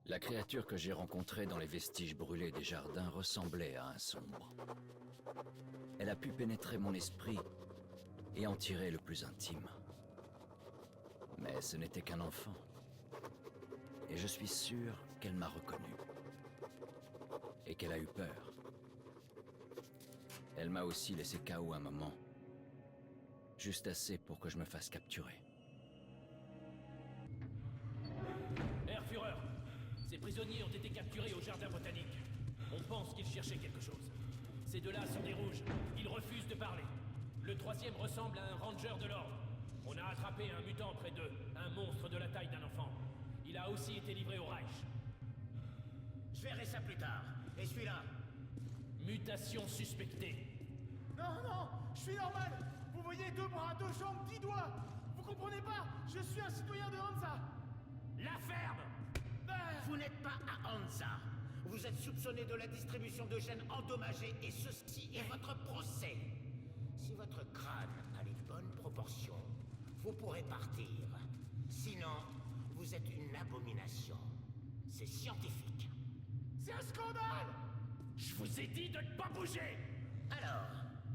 La créature que j'ai rencontrée dans les vestiges brûlés des jardins ressemblait à un sombre. Elle a pu pénétrer mon esprit et en tirer le plus intime. Mais ce n'était qu'un enfant. Et je suis sûr qu'elle m'a reconnu. Et qu'elle a eu peur. Elle m'a aussi laissé KO un moment. Juste assez pour que je me fasse capturer. Herr Führer, ces prisonniers ont été capturés au jardin botanique. On pense qu'ils cherchaient quelque chose. Ces deux-là sont des rouges. Ils refusent de parler. Le troisième ressemble à un ranger de l'ordre. On a attrapé un mutant près d'eux, un monstre de la taille d'un enfant. Il a aussi été livré au Reich. Je verrai ça plus tard. Et celui-là? Mutation suspectée. Non, non, je suis normal. Vous voyez, 2 bras, 2 jambes, 10 doigts. Vous comprenez pas? Je suis un citoyen de Hansa. La ferme! Vous n'êtes pas à Hansa. Vous êtes soupçonné de la distribution de gènes endommagés et ceci est votre procès. Si votre crâne a les bonnes proportions, vous pourrez partir. Sinon, vous êtes une abomination. C'est scientifique. C'est un scandale. Je vous ai dit de ne pas bouger! Alors,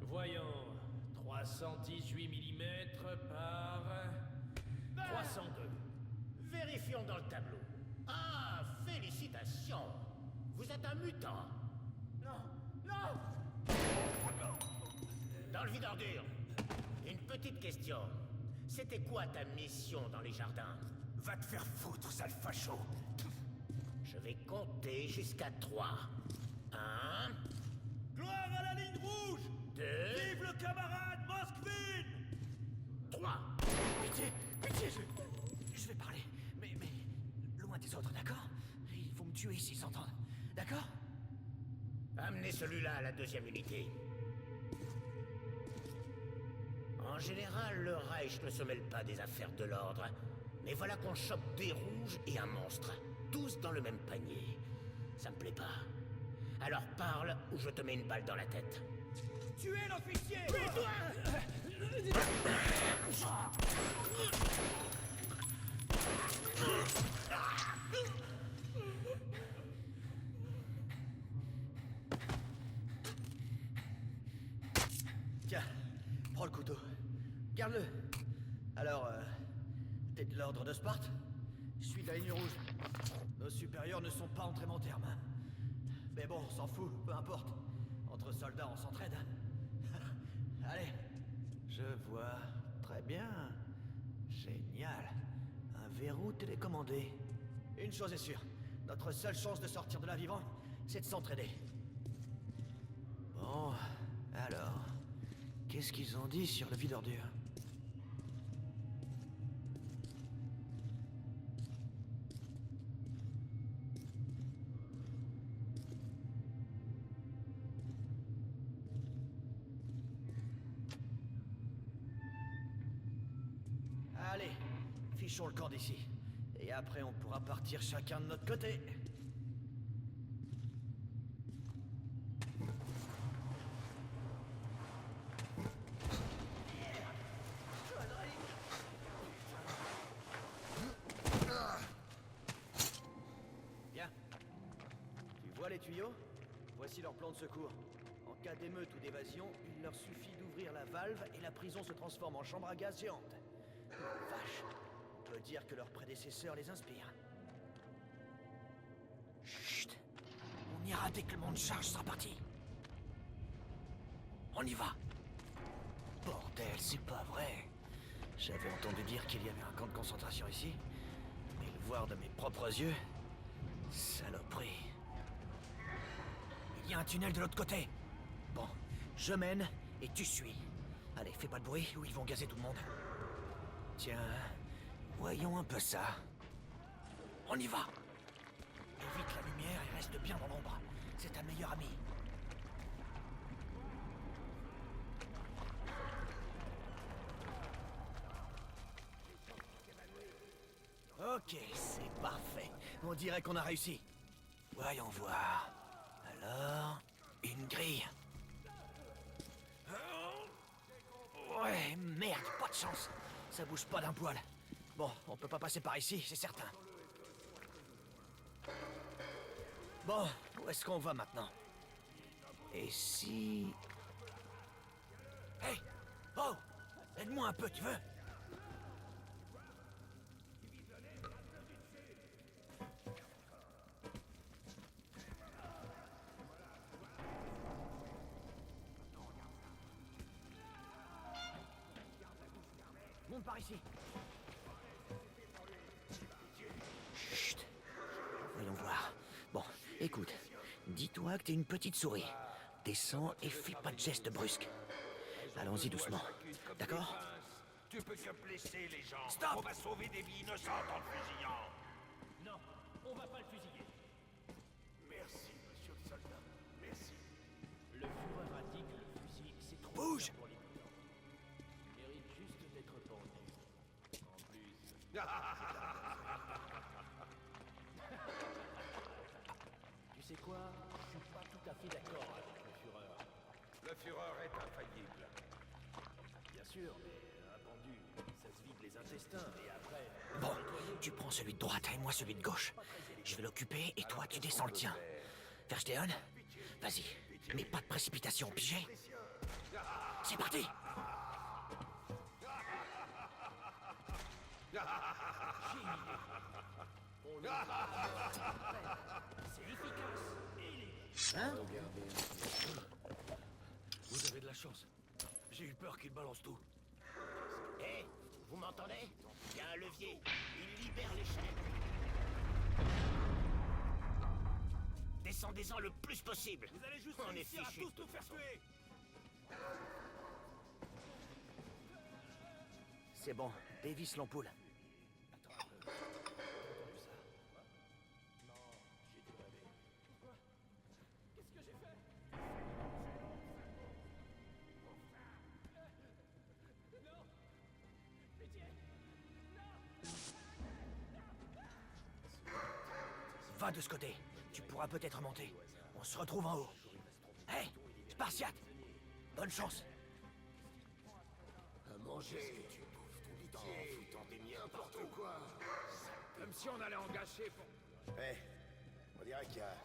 Voyons. 318 mm par... 302. vérifions dans le tableau. Ah, félicitations. Vous êtes un mutant. Non, non. Dans le vide-ordure, une petite question. C'était quoi ta mission dans les jardins? Va te faire foutre, sale facho! Je vais compter jusqu'à 3. 1, Gloire à la ligne rouge! 2, Vive le camarade Moskvin! 3. Pitié, je vais parler, mais loin des autres, d'accord? Il faut me tuer s'ils s'entendent, d'accord? Amenez celui-là à la 2e unité. En général, le Reich ne se mêle pas des affaires de l'ordre. Mais voilà qu'on chope des rouges et un monstre. Tous dans le même panier. Ça me plaît pas. Alors parle ou je te mets une balle dans la tête. Tuez l'officier! Tiens, prends le couteau. Garde-le. Alors, t'es de l'ordre de Sparte? Je suis de la ligne rouge. Nos supérieurs ne sont pas entrés mon terme. Hein. Mais bon, on s'en fout, peu importe. Entre soldats, on s'entraide. Hein. Allez. Je vois. Très bien. Génial. Un verrou télécommandé. Une chose est sûre. Notre seule chance de sortir de là vivant, c'est de s'entraider. Bon, alors... Qu'est-ce qu'ils ont dit sur le vide-ordure? Allez, fichons le camp d'ici. Et après, on pourra partir chacun de notre côté. Bien. Tu vois les tuyaux? Voici leur plan de secours. En cas d'émeute ou d'évasion, il leur suffit d'ouvrir la valve et la prison se transforme en chambre à gaz géante. Vache. On peut dire que leurs prédécesseurs les inspirent. Chut! On ira dès que le monde charge sera parti. On y va! Bordel, c'est pas vrai. J'avais entendu dire qu'il y avait un camp de concentration ici, mais le voir de mes propres yeux... Saloperie. Il y a un tunnel de l'autre côté. Bon, je mène et tu suis. Allez, fais pas de bruit ou ils vont gazer tout le monde. Tiens, voyons un peu ça. On y va! Évite la lumière et reste bien dans l'ombre. C'est ta meilleure amie. Ok, c'est parfait. On dirait qu'on a réussi. Voyons voir. Alors, une grille. Ouais, merde, pas de chance. Ça bouge pas d'un poil. Bon, on peut pas passer par ici, c'est certain. Bon, où est-ce qu'on va maintenant? Et si... Hey! Oh! Aide-moi un peu, tu veux? Monte par ici. Chut. Voyons voir. Bon, écoute. Dis-toi que t'es une petite souris. Descends et fais pas de gestes brusques. Allons-y doucement. D'accord? Tu peux que blesser les gens. Stop! On va sauver des vies innocentes en le fusillant. Non, on va pas le fusiller. Merci, monsieur le soldat. Merci. Le Führer a dit que le fusil, c'est trop Bouge! cher pour les mutants. Il mérite juste d'être pendu. En plus... Tu sais quoi? Je suis pas tout à fait d'accord avec le Führer. Le Führer est infaillible. Bien sûr, mais un pendu, ça se vide les intestins et après... Bon, tu prends celui de droite et moi celui de gauche. Je vais l'occuper et toi tu descends le tien. Versteon? Vas-y, mais pas de précipitation, pigé? C'est parti! C'est efficace et il est... Hein? Vous avez de la chance. J'ai eu peur qu'il balance tout. Hé, vous m'entendez? Il y a un levier. Il libère les chaînes. Descendez-en le plus possible. Vous allez juste On est réussir à fichus. tous nous faire tuer. C'est bon, dévisse l'ampoule. Qu'est-ce que j'ai fait? Non! Pitié! Va de ce côté. Tu pourras peut-être monter. On se retrouve en haut. Hé, Spartiate! Bonne chance. À manger. Tu bouffes tout l'entier. Foutant des miens n'importe quoi. Comme si on allait en gâcher pour... Ouais, on dirait qu'il y a...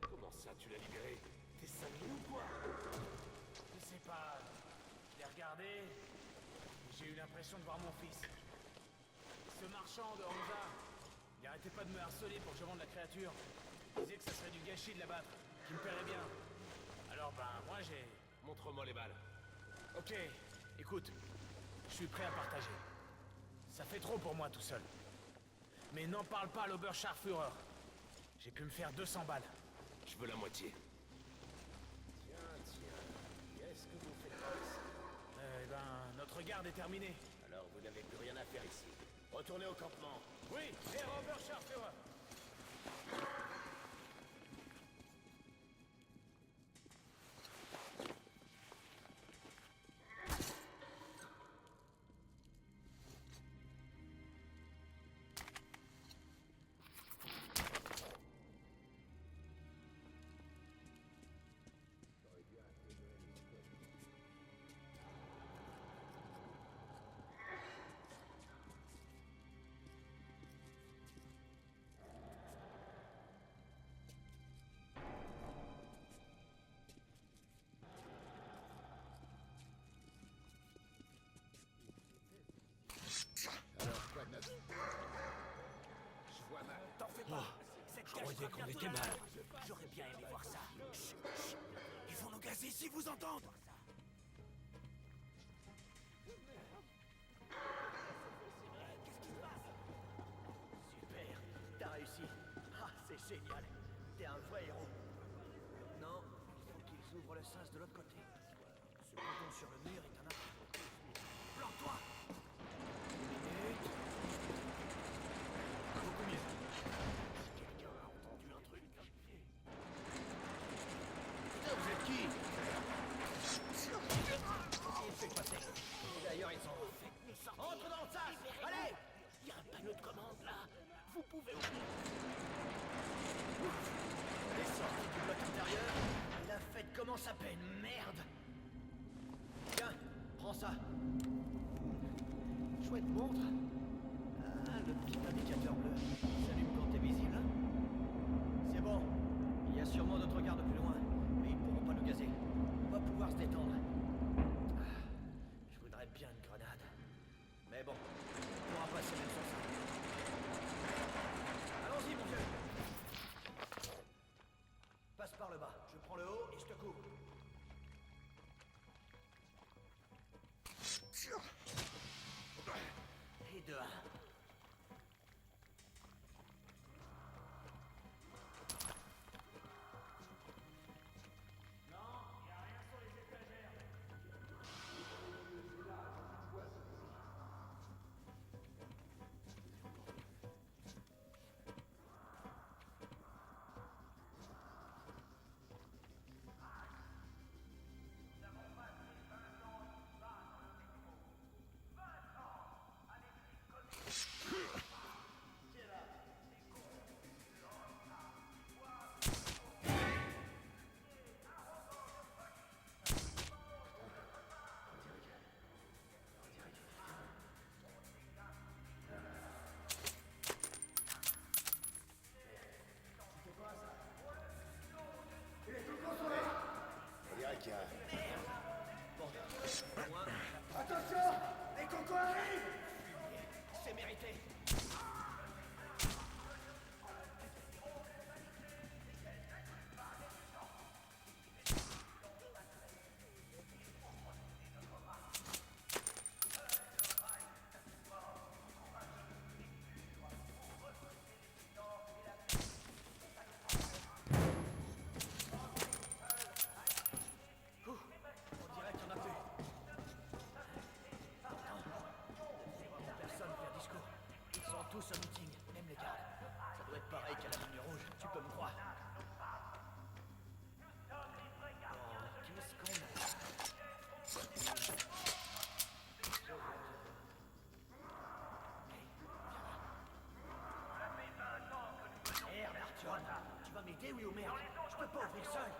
Comment ça, tu l'as libéré? T'es cinglé ou quoi? Je sais pas. Je l'ai regardé. Et j'ai eu l'impression de voir mon fils. Ce marchand de Hansa, il arrêtait pas de me harceler pour que je vende la créature. Il disait que ça serait du gâchis de la battre, qui me plairait bien. Alors ben, moi j'ai... Montre-moi les balles. Ok, écoute, je suis prêt à partager. Ça fait trop pour moi tout seul. Mais n'en parle pas à l'Oberscharführer. J'ai pu me faire 200 balles. Je veux la moitié. Qu'est-ce que vous faites pas ici? Eh ben, notre garde est terminée. Alors vous n'avez plus rien à faire ici. Retournez au campement. Oui, Herr Oberscharführer. T'en fais pas. Cette cage croyais sera qu'on bientôt était là. mal. J'aurais bien aimé voir ça. Chut, chut. Ils vont nous gazer s'ils vous entendent. Qu'est-ce qui se passe? Super, t'as réussi. Ah, c'est génial. T'es un vrai héros. Non, il faut qu'ils ouvrent le sas de l'autre côté. Ce bouton sur le mur est un appel. Plante-toi. Beaucoup mieux. Quelqu'un a entendu un truc? Putain, vous êtes qui? Il fait passer. D'ailleurs, ils ont... Faites-nous sortir. Entre dans le sas. Allez! Il y a un panneau de commande là. Vous pouvez Les sorties du bloc intérieur. La fête commence à peine. Merde! Tiens, prends ça. Chouette montre. Ah, le petit indicateur bleu. S'allume quand t'es visible. regarde plus loin, mais ils pourront pas nous gazer. On va pouvoir se détendre. Je voudrais bien une grenade. Mais bon, on pourra passer même sans ça. Allons-y, mon vieux. Passe par le bas. Je prends le haut et je te couvre. Et de 1. On dirait qu'il y a... Bon, au moins, Attention! Les cocos arrivent! c'est mérité. On dirait qu'il y en a plus. Personne fait un discours. Ils sont tous au meeting, même les gardes. Ça doit être pareil qu'à la ligne rouge, tu peux me croire. Qu'est-ce qu'on a? Merde, Artyom, tu vas m'aider, oui ou merde? Je peux pas ouvrir seul.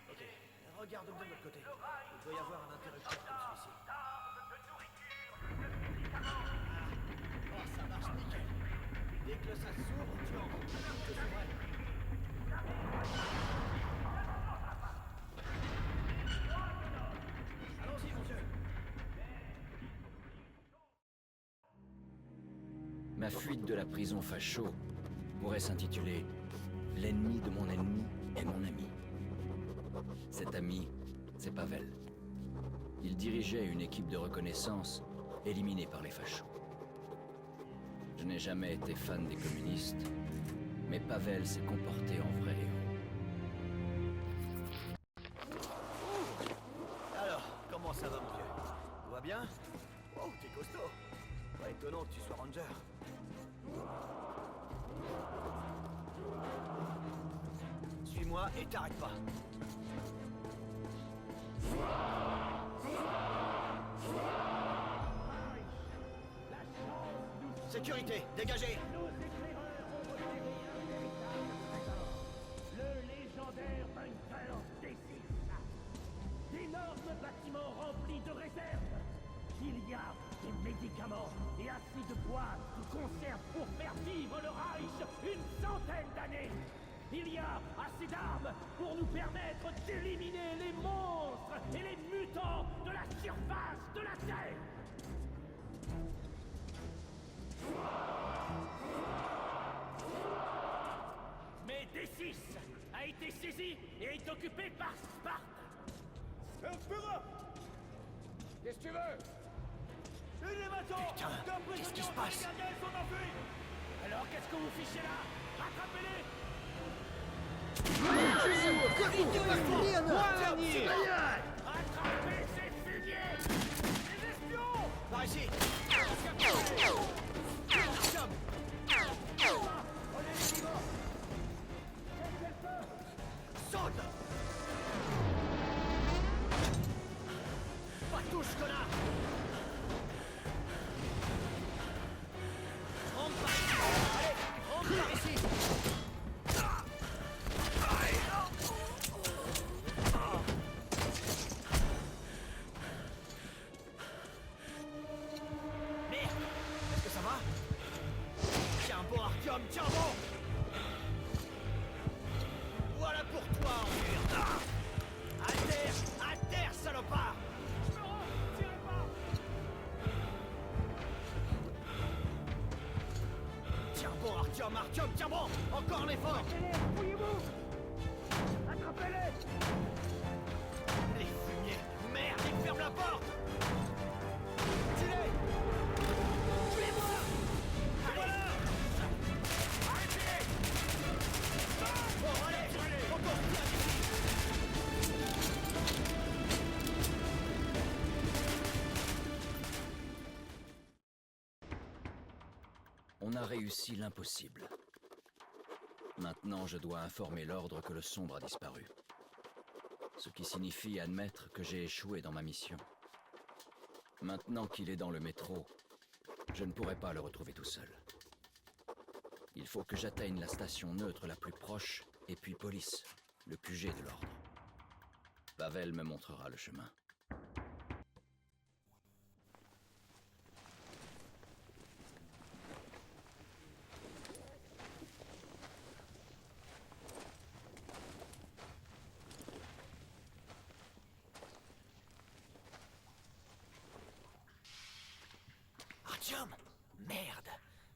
Ok, regarde-moi de l'autre côté. Il doit y avoir un interrupteur comme celui-ci. Oh, ça marche nickel. Dès que ça s'ouvre, tu entres. Que c'est vrai. Allons-y, mon vieux. Ma fuite de la prison facho pourrait s'intituler « L'ennemi de mon ennemi est mon ami ». Cet ami, c'est Pavel. Il dirigeait une équipe de reconnaissance éliminée par les fachos. Je n'ai jamais été fan des communistes, mais Pavel s'est comporté en vrai héros. Alors, comment ça va, mon vieux? Tout va bien? Oh, t'es costaud. Pas étonnant que tu sois ranger. Suis-moi et t'arrête pas. Sécurité, dégagez! Le légendaire bunker D6. D'énormes bâtiments remplis de réserves. Il y a des médicaments et assez de boîtes de conserve pour faire vivre le Reich une centaine d'années. Il y a assez d'armes pour nous permettre d'éliminer les monstres et les mutants de la surface de la Terre. Mais D6 a été saisi et est occupé par Sparte. Qu'est-ce que tu veux? Putain, qu'est-ce qui se passe? Alors qu'est-ce que vous fichez là? Rattrapez-les! Rattrapez ces fumiers! Les espions! Par ici! Saute! Pas touche, connard! Rentre par ici! Allez, rentre par ici! Merde! Est-ce que ça va? Artyom, tiens bon! Voilà pour toi, Arthur! Ah! À terre, salopard! Je me rends! Tirez pas! Tiens bon, Artyom, tiens bon! Encore un effort! Allez, fouillez-vous! Attrapez-les! Les fumiers! Merde, il ferme la porte! Tuez-les! Tuez-moi! Voilà! Arrêtez! Bon, allez! Encore bien d'ici! On a réussi l'impossible. Maintenant, je dois informer l'Ordre que le Sombre a disparu. Ce qui signifie admettre que j'ai échoué dans ma mission. Maintenant qu'il est dans le métro, je ne pourrai pas le retrouver tout seul. Il faut que j'atteigne la station neutre la plus proche, et puis police, le QG de l'Ordre. Pavel me montrera le chemin. Artyom! Merde!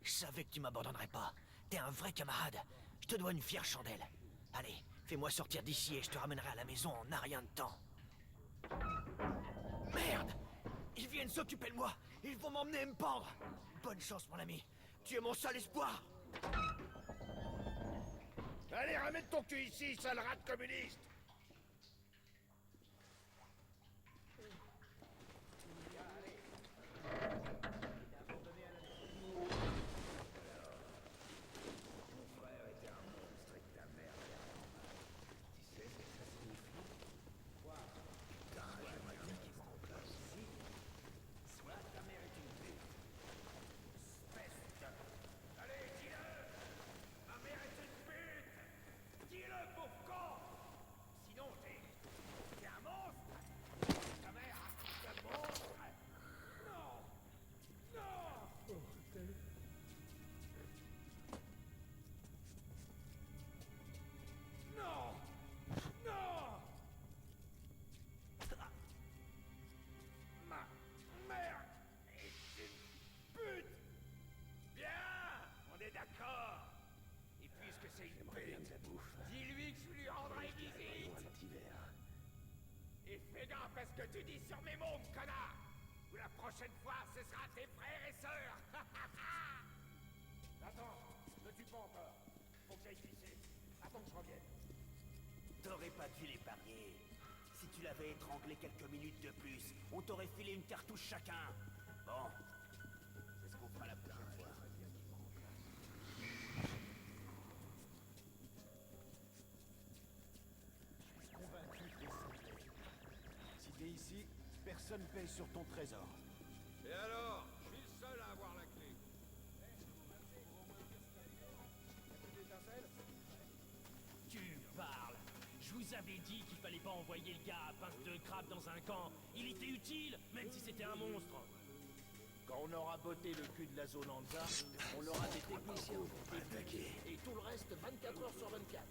Je savais que tu m'abandonnerais pas. T'es un vrai camarade. Je te dois une fière chandelle. Allez, fais-moi sortir d'ici et je te ramènerai à la maison en un rien de temps. Merde! Ils viennent s'occuper de moi! Ils vont m'emmener et me pendre! Bonne chance, mon ami. Tu es mon seul espoir! Allez, ramène ton cul ici, sale rat de communiste! Et fais gaffe à ce que tu dis sur mes mômes, connard! Ou la prochaine fois, ce sera tes frères et sœurs! Attends, ne tue pas encore. Faut que j'aille pisser. Attends que je revienne. T'aurais pas dû l'épargner. Si tu l'avais étranglé quelques minutes de plus, on t'aurait filé une cartouche chacun. Bon, c'est ce qu'on fera la prochaine fois. Si t'es ici, personne paye sur ton trésor. Et alors? Je suis le seul à avoir la clé. Tu parles. Je vous avais dit qu'il fallait pas envoyer le gars à pince de crabe dans un camp. Il était utile, même si c'était un monstre. Quand on aura botté le cul de la zone Hansa, on aura des techniciens pour t'attaquer. Et tout le reste 24 heures sur 24.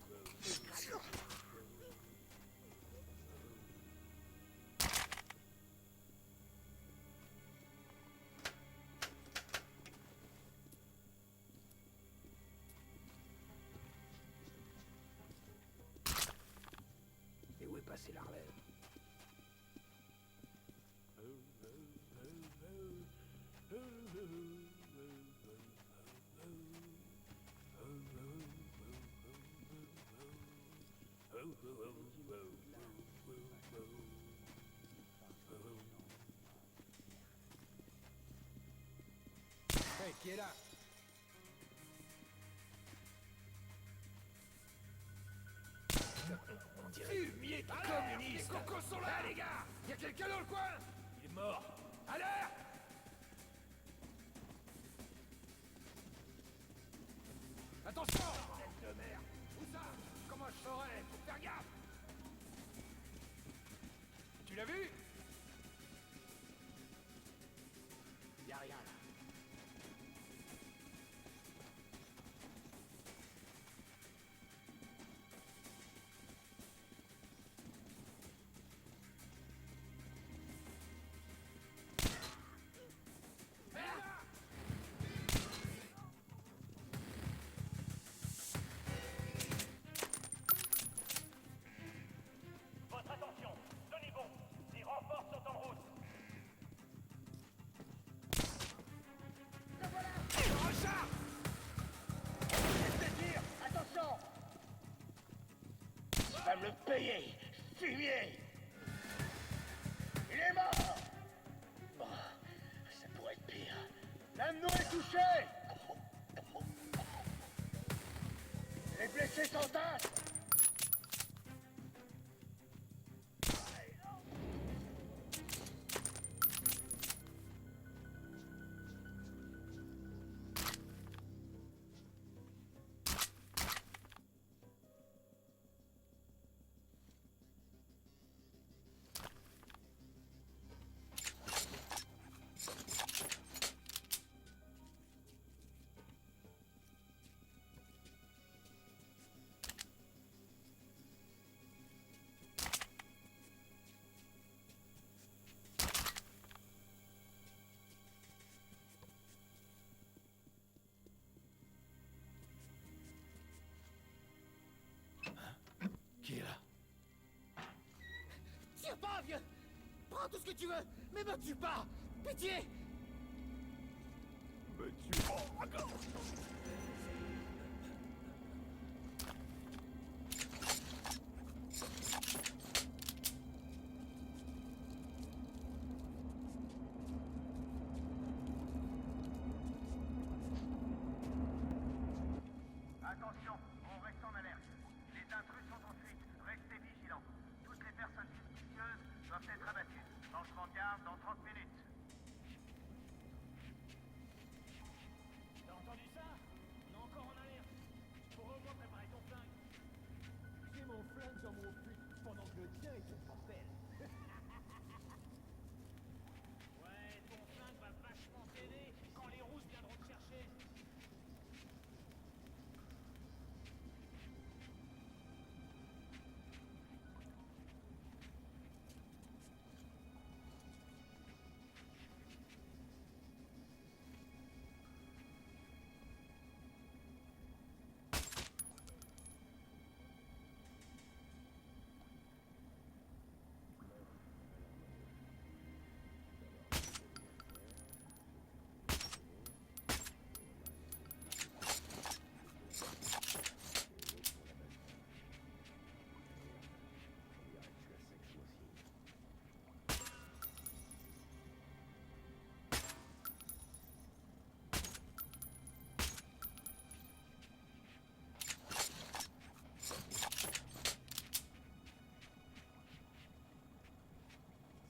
Et où est passé la relève? Hey, qui est là? Fumier communiste! Les cocos sont là, les gars! Y'a quelqu'un dans le coin? Il est mort. Alerte! Attention! Tête de merde! Où ça? Comment je saurais? Faut faire gaffe! Tu l'as vu? Y a rien là. Fumier! Fumier! Il est mort! Bon, ça pourrait être pire. L'un de nous est touché! Les blessés s'entassent! Qui est là? Tire pas, vieux! Prends tout ce que tu veux, mais me tue pas! Pitié! Me tue pas. Attention, on reste en alerte. Les intrus sont en fuite. Restez vigilants. Toutes les personnes suspicieuses doivent être abattues. Changement de garde dans 30 minutes. T'as entendu ça? On est encore en alerte. Faut au moins préparer ton flingue. J'ai mon flingue dans mon fut pendant que le tien est sur sa pelle. Ouais, ton flingue va vachement t'aider quand les rousses viendront te chercher.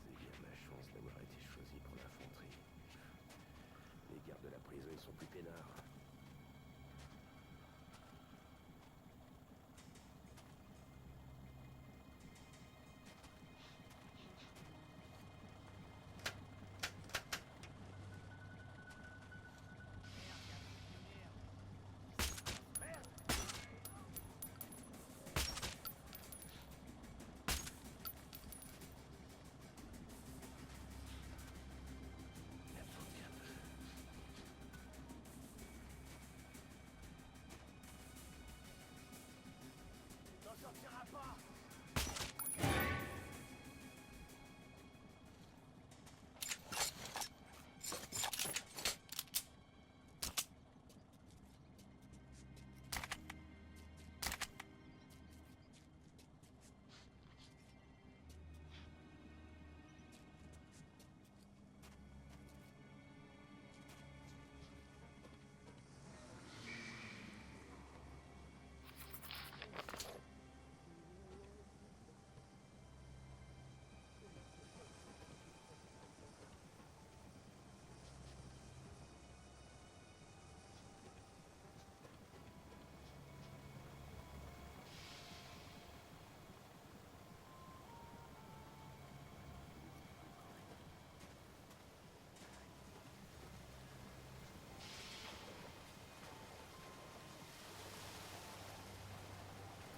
C'est bien ma chance d'avoir été choisi pour l'infanterie. Les gardes de la prison, ils sont plus peinards. T'en sortiras pas!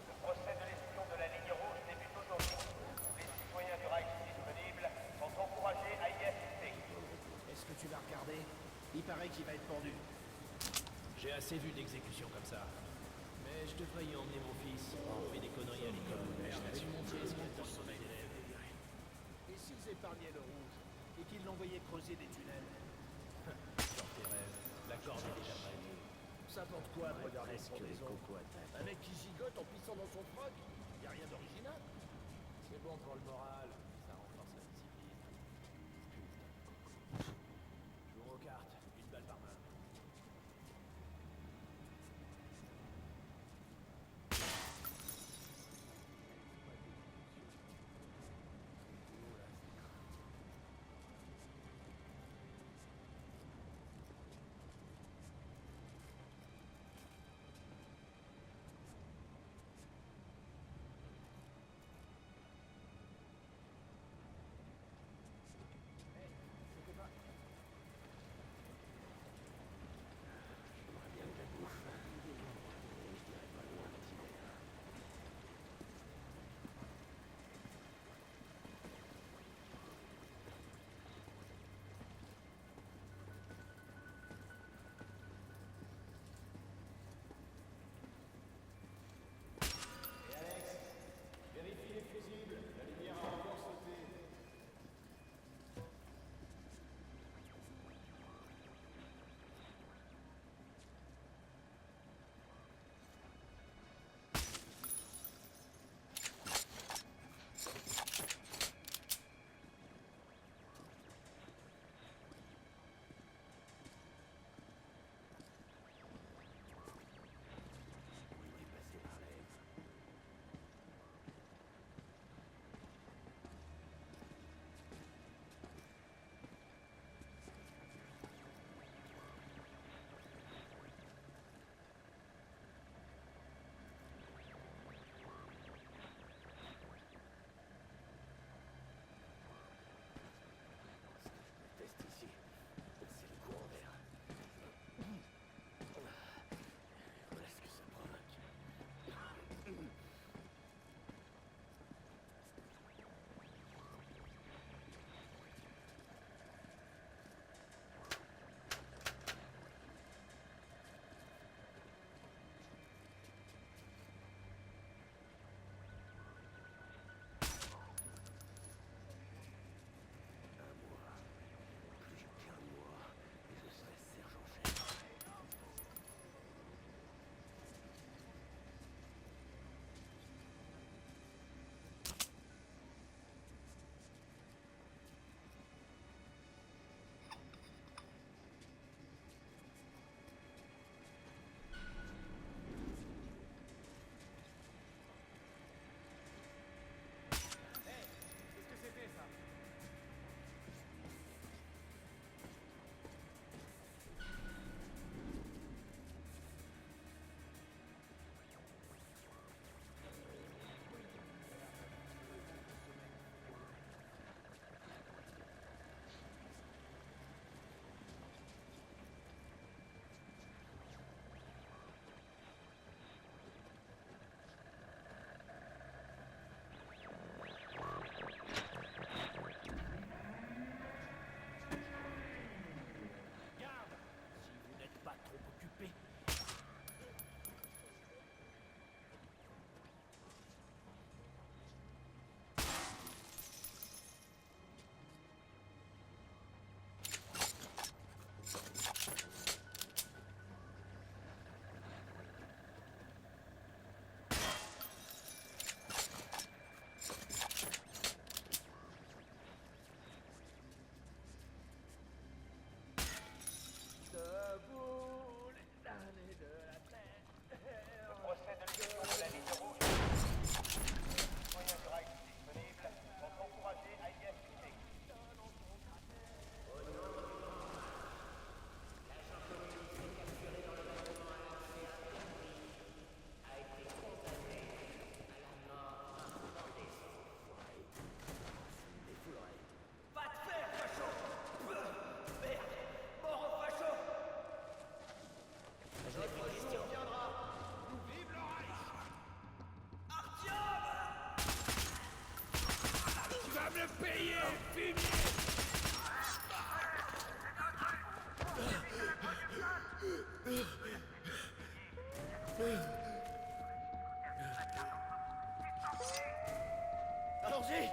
Le procès de l'espion de la ligne rouge débute aujourd'hui. Les citoyens du Reich disponibles sont encouragés à y assister. Est-ce que tu l'as regardé? Il paraît qu'il va être pendu. J'ai assez vu d'exécutions comme ça. Mais je devrais y emmener mon fils. On fait des conneries à l'école. Je vais monter l'escalier dans le sommeil d'élève. Et s'ils épargnaient le rouge et qu'ils l'envoyaient creuser des tunnels? Dans tes rêves, la corde est déjà prête. Ça porte quoi de regarder Presque pour les des autres? cocos attaquent. Un mec qui gigote en pissant dans son froc? Y a rien d'original? bon pour le moral, ça renforce la discipline. Joue aux cartes, une balle par main. Allons-y!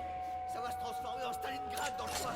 Ça va se transformer en Stalingrad dans le coin!